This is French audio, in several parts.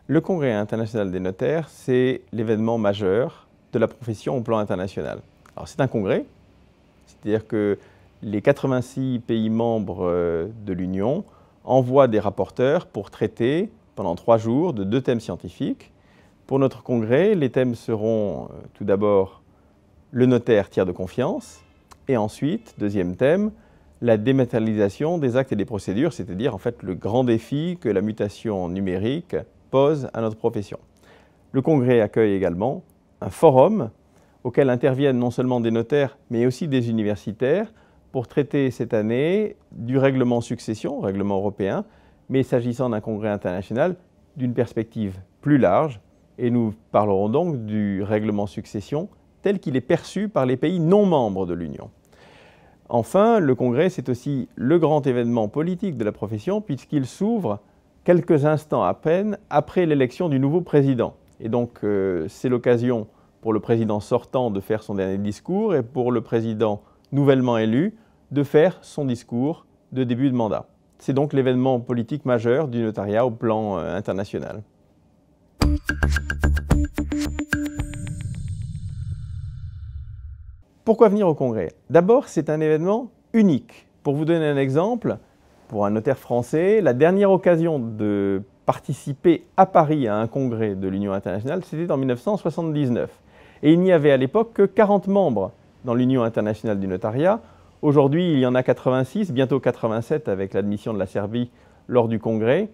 Le Congrès international des notaires, c'est l'événement majeur de la profession au plan international. Alors c'est un congrès, c'est-à-dire que les 86 pays membres de l'Union envoient des rapporteurs pour traiter pendant 3 jours de 2 thèmes scientifiques. Pour notre congrès, les thèmes seront tout d'abord le notaire tiers de confiance et ensuite, deuxième thème, la dématérialisation des actes et des procédures, c'est-à-dire en fait le grand défi que la mutation numérique pose à notre profession. Le congrès accueille également un forum auquel interviennent non seulement des notaires mais aussi des universitaires pour traiter cette année du règlement succession, règlement européen, mais s'agissant d'un congrès international d'une perspective plus large, et nous parlerons donc du règlement succession tel qu'il est perçu par les pays non membres de l'Union. Enfin, le congrès, c'est aussi le grand événement politique de la profession puisqu'il s'ouvre quelques instants à peine après l'élection du nouveau président. Et donc, c'est l'occasion pour le président sortant de faire son dernier discours et pour le président nouvellement élu de faire son discours de début de mandat. C'est donc l'événement politique majeur du notariat au plan international. Pourquoi venir au congrès? D'abord, c'est un événement unique. Pour vous donner un exemple, pour un notaire français, la dernière occasion de participer à Paris à un congrès de l'Union internationale, c'était en 1979. Et il n'y avait à l'époque que 40 membres dans l'Union internationale du notariat. Aujourd'hui, il y en a 86, bientôt 87 avec l'admission de la Serbie lors du congrès.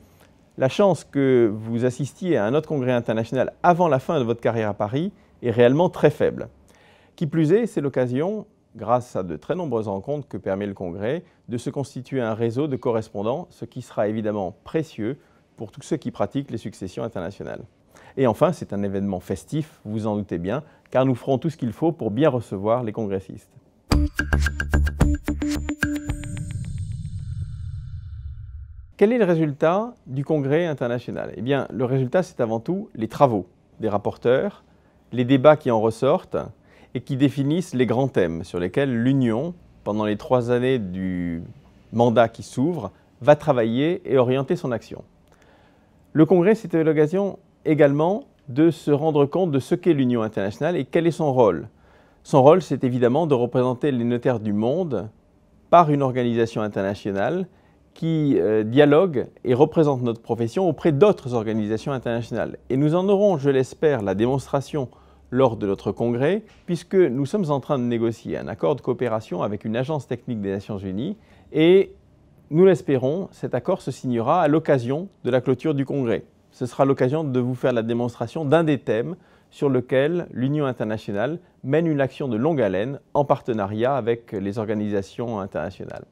La chance que vous assistiez à un autre congrès international avant la fin de votre carrière à Paris est réellement très faible. Qui plus est, c'est l'occasion, grâce à de très nombreuses rencontres que permet le congrès, de se constituer un réseau de correspondants, ce qui sera évidemment précieux pour tous ceux qui pratiquent les successions internationales. Et enfin, c'est un événement festif, vous en doutez bien, car nous ferons tout ce qu'il faut pour bien recevoir les congressistes. Quel est le résultat du congrès international? Eh bien, le résultat, c'est avant tout les travaux des rapporteurs, les débats qui en ressortent et qui définissent les grands thèmes sur lesquels l'Union, pendant les 3 années du mandat qui s'ouvre, va travailler et orienter son action. Le congrès, c'était l'occasion également de se rendre compte de ce qu'est l'Union internationale et quel est son rôle. Son rôle, c'est évidemment de représenter les notaires du monde par une organisation internationale qui dialogue et représente notre profession auprès d'autres organisations internationales. Et nous en aurons, je l'espère, la démonstration lors de notre congrès, puisque nous sommes en train de négocier un accord de coopération avec une agence technique des Nations Unies et nous l'espérons, cet accord se signera à l'occasion de la clôture du congrès. Ce sera l'occasion de vous faire la démonstration d'un des thèmes sur lequel l'Union internationale mène une action de longue haleine en partenariat avec les organisations internationales.